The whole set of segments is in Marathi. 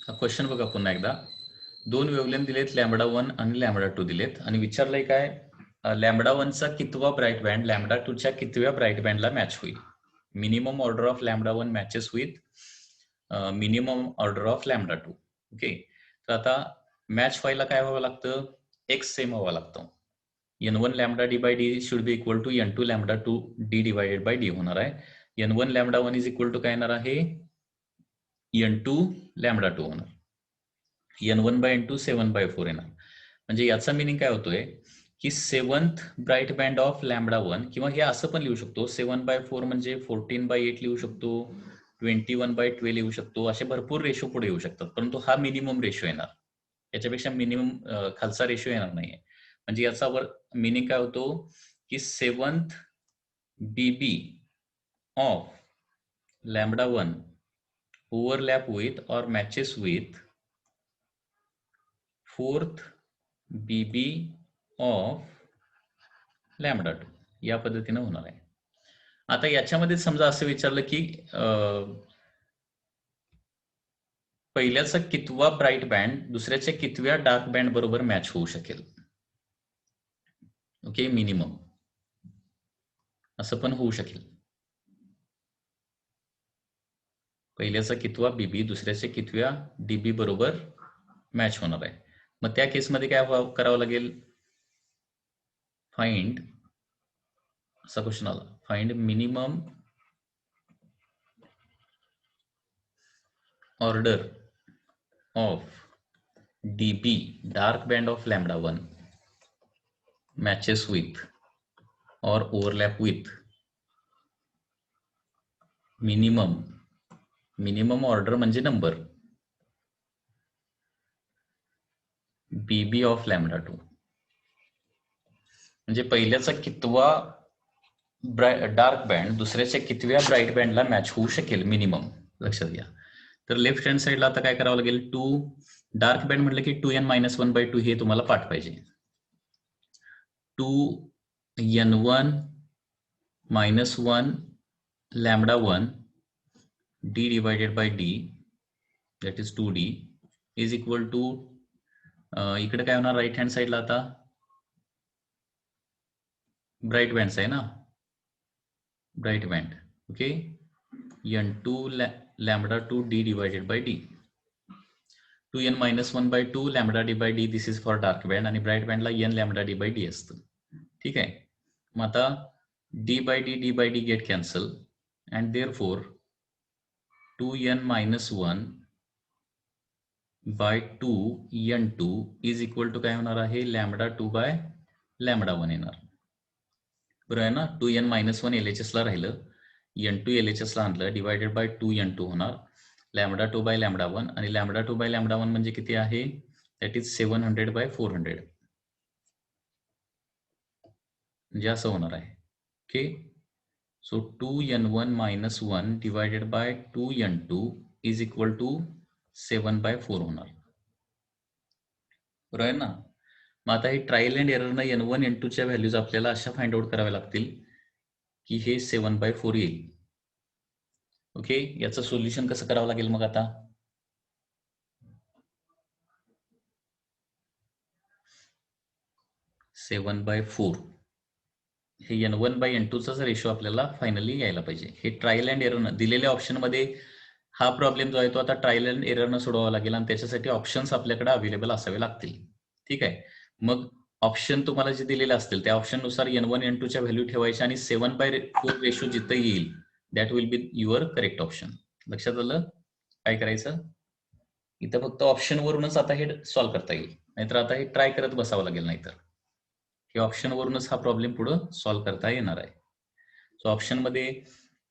हा क्वेश्चन बघा पुन्हा एकदा. दोन वेव्हलेंथ दिलेत, लॅम्बडा 1 आणि लॅम्बडा 2 दिलेत आणि विचारलंय काय, लॅम्बडा 1चा कितवा ब्राईट बँड लॅम्बडा 2च्या कितव्या ब्राईट बँडला मॅच होईल. Minimum order of lambda 1 matches with minimum order of lambda 2. Okay, तर आता मॅच व्हायला काय व्हावं लागतं, एक्स सेम व्हावं लागतं. n1 lambda d by d should be equal to n2 lambda 2 d divided by d होणार आहे. n1 lambda 1 is equal to काय येणार आहे, n2 लॅम्बडा 2 होणार. n1 बाय n2 7/4 येणार. म्हणजे याचा मिनिंग काय होतोय की 7th bright band of lambda 1, किंवा हे असं पण लिहू शकतो, 7/4 म्हणजे 14/8 लिहू शकतो, 21/12 लिहू शकतो, असे भरपूर रेशो पुढे येऊ शकतात, परंतु हा मिनिमम रेशो येणार. याच्यापेक्षा मिनिमम खालचा रेशो येणार नाहीये. म्हणजे याचा मिनिंग काय होतो की 7th BB of lambda 1 overlap with or matches with 4th BB of lambda 2, या पद्धतीने होणार आहे. आता याच्यामध्ये समजा असं विचारलं की पहिल्याचा कितवा ब्राईट बँड दुसऱ्याच्या कितव्या डार्क बँड बरोबर मॅच होऊ शकेल. ओके, मिनिमम असं पण होऊ शकेल. पहिल्याचा कितवा बीबी दुसऱ्याच्या कितव्या डीबी बरोबर मॅच होणार आहे. मग त्या केसमध्ये काय करावं लागेल, फाइंड, असा क्वेश्चन आला, find minimum order of dB dark band of lambda 1 matches with और ओव्हरलॅप विथ मिनिमम ऑर्डर म्हणजे नंबर बीबी ऑफ लॅम्बडा 2. म्हणजे पहिल्याचा कितवा डार्क बँड दुसऱ्याच्या कितव्या ब्राईट बँडला मॅच होऊ शकेल मिनिमम, लक्षात घ्या. तर लेफ्ट हँड साईडला आता काय करावं लागेल, 2 डार्क बँड म्हटलं की 2n-1/2 हे तुम्हाला पाठ पाहिजे. 2n1 lambda 1 d divided by d, that is 2d, is equal to, इकडे काय होणार राईट हँड साईडला, आता ब्राईट बँड्स आहे ना, bright band. Okay, n2 lambda 2 d divided by d, 2n-1/2 lambda d by d, this is for dark band, आणि ब्राईट बँडला n lambda d by d असतं. ठीक आहे, मग आता d by d get cancel, and therefore 2n-1/2 n2 is equal to काय होणार आहे, लॅम्बडा 2 बाय लॅम्बडा 1 येणार. बरोबर आहे ना. 2n-1 LHS ला राहिलं, n2 LHS ला आणलं, डिवायडेड बाय 2n2 होणार, लॅम्बडा 2 बाय लॅम्बडा 1, आणि लॅम्बडा 2 बाय लॅम्बडा 1 म्हणजे किती आहे, दॅट इज 700/400, म्हणजे असं होणार आहे. Okay, so 2n1-1 divided by 2n2 is equal to 7/4 होणार. बरोबर आहे ना. मग आता हे ट्रायल अँड एररनं n1 n2च्या व्हॅल्यूज आपल्याला अशा फाइंड आउट कराव्या लागतील की हे 7/4 येईल. ओके, याचं सोल्युशन कसं करावं लागेल मग आता, सेवन बाय 4 हे n1/n2चा रेशो आपल्याला फायनली यायला पाहिजे. हे ट्रायल अँड एररनं दिलेल्या ऑप्शनमध्ये हा प्रॉब्लेम जो आहे तो आता ट्रायल अँड एररनं सोडवावा लागेल, आणि त्याच्यासाठी ऑप्शन्स आपल्याकडे अवेलेबल असावे लागतील. ठीक आहे, मग ऑप्शन तुम्हाला जे दिलेले असतील त्या ऑप्शननुसार n1 n2च्या व्हॅल्यू ठेवायच्या, आणि 7/4 रेशो जिथं येईल that will be your correct option. लक्षात आलं? काय करायचं, इथं फक्त ऑप्शन वरूनच आता हे सॉल्व्ह करता येईल, नाहीतर आता हे ट्राय करत बसावं लागेल, नाहीतर हे ऑप्शन वरूनच हा प्रॉब्लेम पुढे सॉल्व्ह करता येणार आहे. सो ऑप्शन मध्ये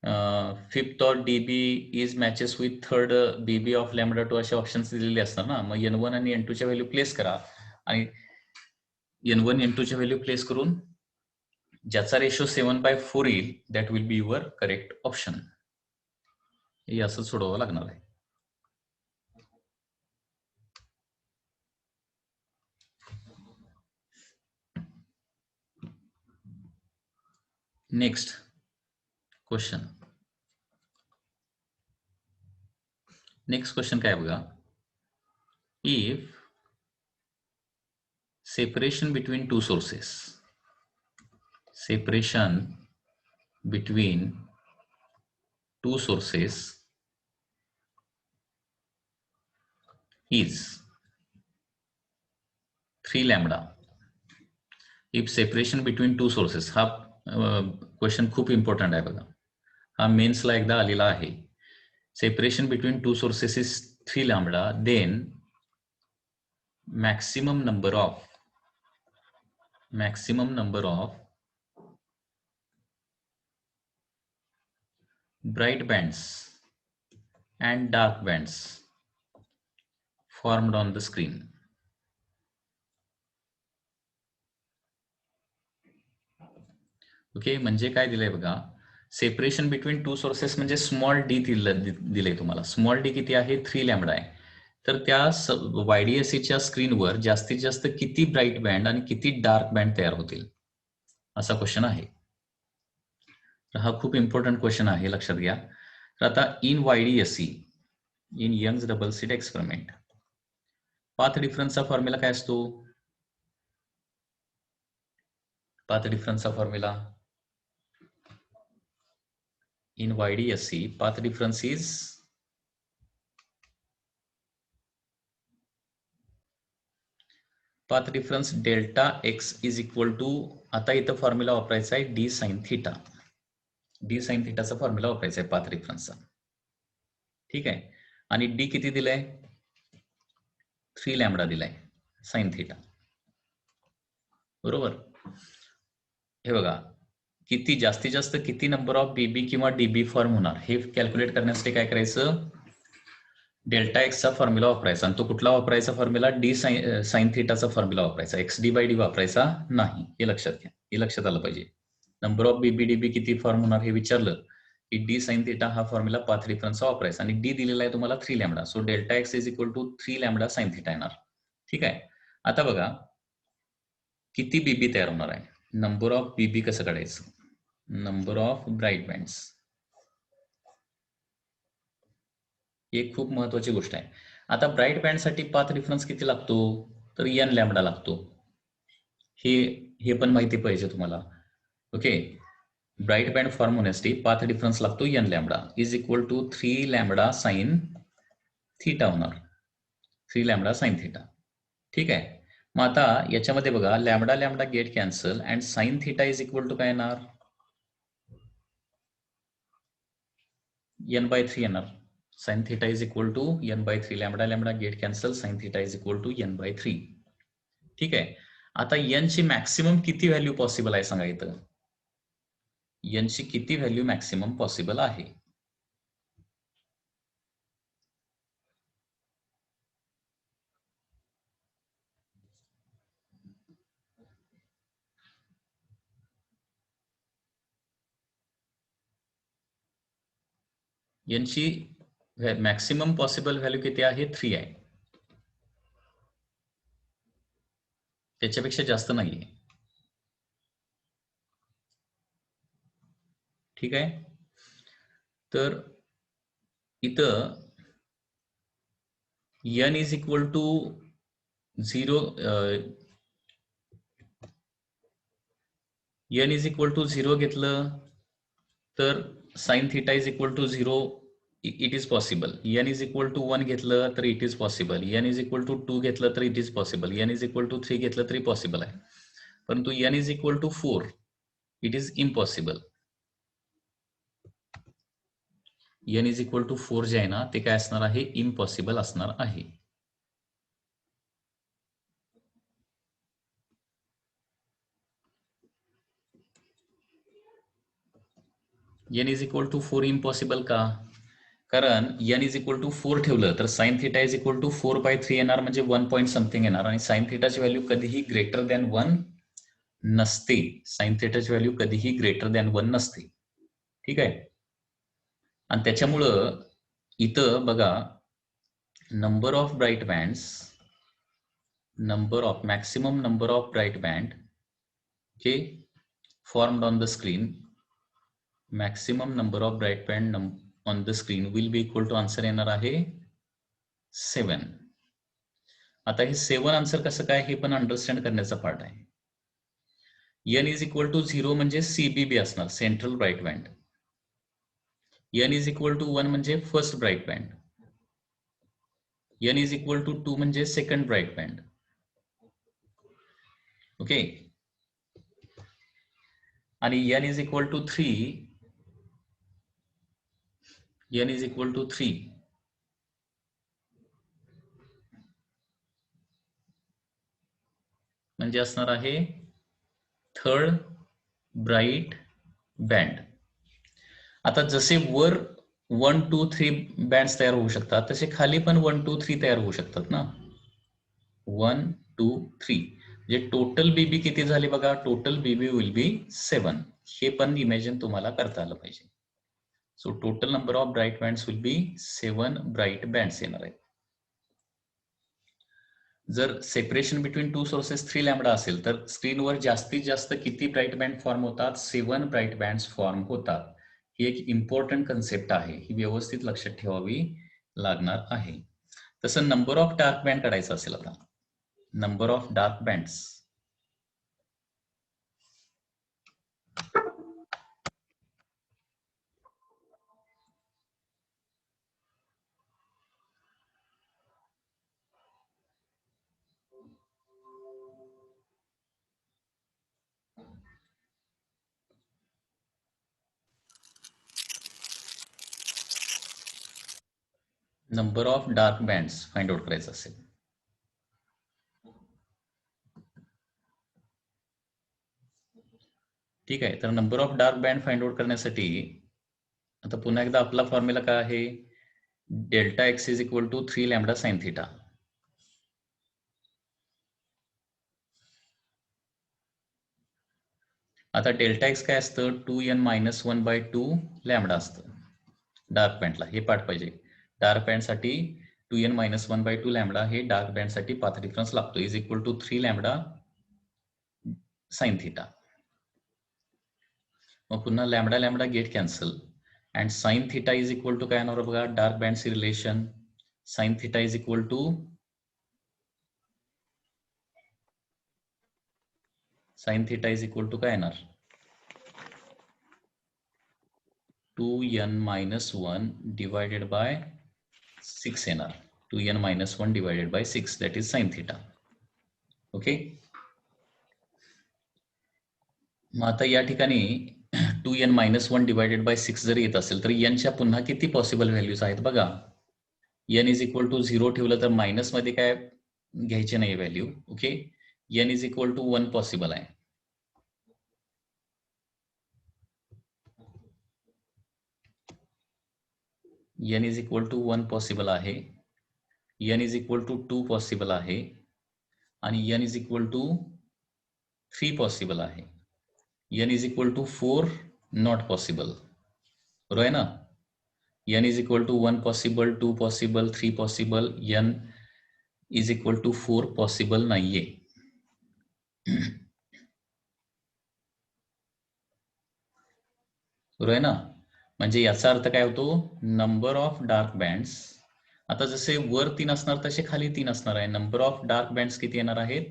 5th or DB is matches with 3rd BB of lambda 2 असे ऑप्शन्स दिलेले असतात ना. मग n1 आणि n2च्या व्हॅल्यू प्लेस करा, आणि n1 n2च्या व्हॅल्यू प्लेस करून ज्याचा रेशो 7/4 येईल that will be your correct option. हे असं सोडवावं लागणार आहे. नेक्स्ट क्वेश्चन काय बघा, if separation between two sources is 3 lambda. If separation between two sources, हा क्वेश्चन खूप इम्पॉर्टंट आहे बघा, हा मेन्सला एकदा आलेला आहे. Separation between two sources is 3 lambda, then maximum number of bright bands and dark bands formed on the screen. Okay, म्हणजे काय दिलंय बघा, सेपरेशन बिटवीन टू सोर्सेस म्हणजे स्मॉल डी दिलंय तुम्हाला. स्मॉल डी किती आहे? 3 लॅम्बडा आहे. तर त्या YDSCच्या स्क्रीनवर जास्तीत जास्त किती ब्राईट बँड आणि किती डार्क बँड तयार होतील, असा क्वेश्चन आहे. तर हा खूप इम्पॉर्टंट क्वेश्चन आहे, लक्षात घ्या. तर आता in YDSC, in Young's double slit experiment, path डिफरन्सचा फॉर्म्युला काय असतो? पाथ डिफरन्सचा formula in YDSC, path difference is delta x is equal to, आता इथं फॉर्म्युला वापरायचा आहे d sin theta. d sin theta चा फॉर्म्युला वापरायचा आहे पाथ डिफरन्सचा. ठीक आहे. आणि d किती दिलाय? 3 लॅम्बडा दिलाय sin theta. बरोबर. हे बघा, किती जास्तीत जास्त किती नंबर ऑफ बीबी किंवा डीबी फॉर्म होणार हे कॅल्क्युलेट करण्यासाठी काय करायचं? डेल्टा एक्सचा फॉर्म्युला वापरायचा. आणि तो कुठला वापरायचा फॉर्म्युला? डी साइन थिटाचा फॉर्म्युला वापरायचा. XD/D वापरायचा नाही, हे लक्षात घ्या. हे लक्षात आलं पाहिजे. नंबर ऑफ बीबी डीबी किती फॉर्म होणार हे विचारलं की डी साइन थिटा हा फॉर्म्युला पाथ डिफरन्सचा वापरायचा. आणि डी दिलेला आहे तुम्हाला 3 lambda. So delta x is equal to 3 lambda sine theta येणार. ठीक आहे. आता बघा किती बीबी तयार होणार आहे. नंबर ऑफ बीबी कसं काढायचं? नंबर ऑफ ब्राईट बँड्स, एक खूप महत्वाची गोष्ट आहे. आता ब्राईट बँड साठी पाथ डिफरन्स किती लागतो? तर n लॅम्बडा लागतो. हे पण माहिती पाहिजे तुम्हाला. ओके, ब्राईट बँड फॉर्म होण्यासाठी पाथ डिफरन्स लागतो n lambda is equal to 3 lambda sine theta होणार. 3 लॅम्बडा साइन थिटा. ठीक आहे. मग आता याच्यामध्ये बघा, lambda lambda get cancel and sine theta is equal to काय येणार? n/3 येणार. sin theta is equal to n/3. Lambda lambda get cancel, sin theta is equal to n/3. ठीक आहे. आता n ची मॅक्सिमम किती व्हॅल्यू पॉसिबल आहे सांगा इथं? n ची किती व्हॅल्यू मॅक्सिमम पॉसिबल आहे? n ची मॅक्सिमम पॉसिबल व्हॅल्यू किती आहे? 3 आहे. त्याच्यापेक्षा जास्त नाहीये. ठीक आहे. तर इथं n is equal to 0, n is equal to 0 घेतलं तर sine theta is equal to 0, it is possible. n is equal to 1 घेतलं तर it is possible. n is equal to 2 घेतलं तर it is possible. n is equal to 3 घेतलं तरी पॉसिबल आहे. परंतु n is equal to 4 it is impossible. n is equal to 4 जे आहे ना ते काय असणार आहे? इम्पॉसिबल असणार आहे. n is equal to 4 impossible का? कारण n इज इक्वल टू 4 ठेवलं तर sine theta is equal to 4/3 येणार, म्हणजे 1 पॉईंट समथिंग येणार. आणि साइन थिटाची व्हॅल्यू कधीही ग्रेटर दॅन 1 नसते. साइन थिटाची व्हॅल्यू कधीही ग्रेटर दॅन 1 नसते. ठीक आहे. आणि त्याच्यामुळं इथं बघा, number of bright bands, maximum number of bright band, okay, formed on the screen, maximum number of bright band on the screen will be equal to, answer येणार आहे 7. आता हे 7 आन्सर कसं काय हे पण अंडरस्टँड करण्याचा पार्ट आहे. n इज इक्वल टू 0 म्हणजे CBB असणार, central bright band. n is equal to 1 म्हणजे first bright band. n is equal to 2 म्हणजे सेकंड ब्राईट बँड. ओके. आणि n is equal to 3, n is equal to 3 म्हणजे असणार आहे थर्ड ब्राईट बँड. आता जसे वर 1, 2, 3 बँड्स तयार होऊ शकतात, तसे खाली पण 1, 2, 3 तयार होऊ शकतात ना. 1, 2, 3 म्हणजे टोटल बीबी किती झाले बघा, टोटल बीबी विल बी 7. हे पण इमॅजिन तुम्हाला करता आलं पाहिजे. So total number of bright bands will be 7 bright bands येणार आहेत. जर separation between two sources 3 lambda असेल तर स्क्रीनवर जास्तीत जास्त किती ब्राईट बँड फॉर्म होतात, 7 ब्राईट बँड्स फॉर्म होतात. ही एक इम्पॉर्टंट कन्सेप्ट आहे, ही व्यवस्थित लक्षात ठेवावी लागणार आहे. तसं नंबर ऑफ डार्क बँड काढायचं असेल, आता number of dark bands, number of dark bands find out करायचं असेल, ठीक आहे. तर number of dark band find out करण्यासाठी आता पुन्हा एकदा आपला फॉर्म्युला काय आहे, delta x is equal to 3 lambda sine theta. आता डेल्टा एक्स काय असतं, 2n-1/2 लॅम्बडा असतं डार्क बँडला. हे पाठ पाहिजे. डार्क बँड साठी 2n-1/2 लॅम्बडा हे डार्क बँड साठी पाथ डिफरन्स लागतो, is equal to 3 lambda sine theta. मग पुन्हा lambda lambda get cancel and sine theta is equal to काय येणार बघा, डार्क बँडची relation. Sine theta is equal to काय येणार, 2n-1 डिवायडेड बाय 6 येणार. 2n-1 divided by 6 that is sine theta. Okay. मग आता या ठिकाणी 2n-1 डिवायडेड बाय 6 जर येत असेल तर nच्या पुन्हा किती पॉसिबल व्हॅल्यूज आहेत बघा. n इज इक्वल टू 0 ठेवलं तर मायनस मध्ये काय घ्यायचे नाही value. Okay. n is equal to 1 possible आहे. n is equal to 1 possible आहे, n is equal to 2 possible आहे आणि n is equal to 3 possible आहे. n is equal to 4 not possible. बरोबर आहे ना. n is equal to 1 possible, 2 possible, 3 possible, n is equal to 4 possible नाहीये. बरोबर आहे ना. म्हणजे याचा अर्थ काय होतो, नंबर ऑफ डार्क बँड्स, आता जसे वर 3 असणार तसे खाली 3 असणार आहे. नंबर ऑफ डार्क बँड्स किती येणार आहेत,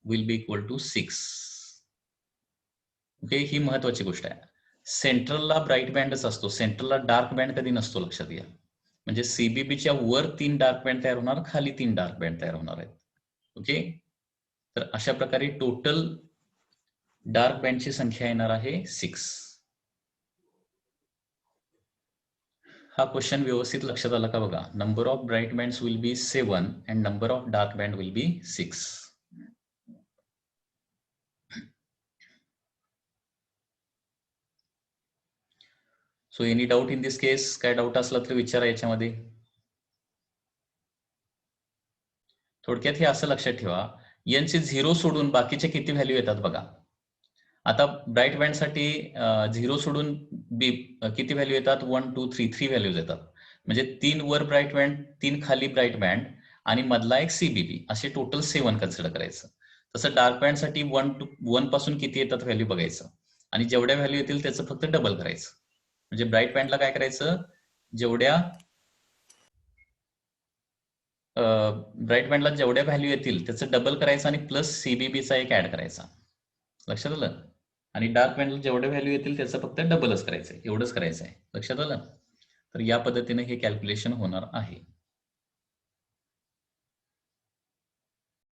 will be equal to 6. Okay. ही महत्वाची गोष्ट आहे. सेंट्रलला ब्राईट बँडच असतो, सेंट्रलला डार्क बँड कधी नसतो, लक्षात घ्या. म्हणजे सीबीबीच्या वर 3 डार्क बँड तयार होणार, खाली 3 डार्क बँड तयार होणार आहेत. ओके. तर अशा प्रकारे टोटल डार्क बँडची संख्या येणार आहे 6. हा क्वेश्चन व्यवस्थित लक्षात आला का बघा. Number of bright bands will be 7 and number of dark band will be 6. So any doubt in this case, काय डाऊट असला तर विचारा याच्यामध्ये. थोडक्यात हे असं लक्षात ठेवा, n चे 0 सोडून बाकीचे किती व्हॅल्यू येतात बघा. आता ब्राईट बँड साठी 0 सोडून किती व्हॅल्यू येतात, 1, 2, 3 व्हॅल्यूज येतात. म्हणजे 3 वर ब्राईट बँड, 3 खाली ब्राईट बँड आणि मधला एक सीबीबी, असे टोटल 7 कन्सिडर करायचं. तसं डार्क बँड साठी 1 पासून किती येतात व्हॅल्यू बघायचं आणि जेवढ्या व्हॅल्यू येतील त्याचं फक्त डबल करायचं. म्हणजे ब्राईट बँडला काय करायचं, जेवढ्या ब्राईट बँडला जेवढ्या व्हॅल्यू येतील त्याचं डबल करायचं आणि प्लस सीबीबीचा एक ऍड करायचा. लक्षात आलं? आणि डार्क बँडला जेवढे व्हॅल्यू येतील त्याचं फक्त डबलच करायचंय, एवढंच करायचं आहे. लक्षात आलं? तर या पद्धतीने हे कॅल्क्युलेशन होणार आहे.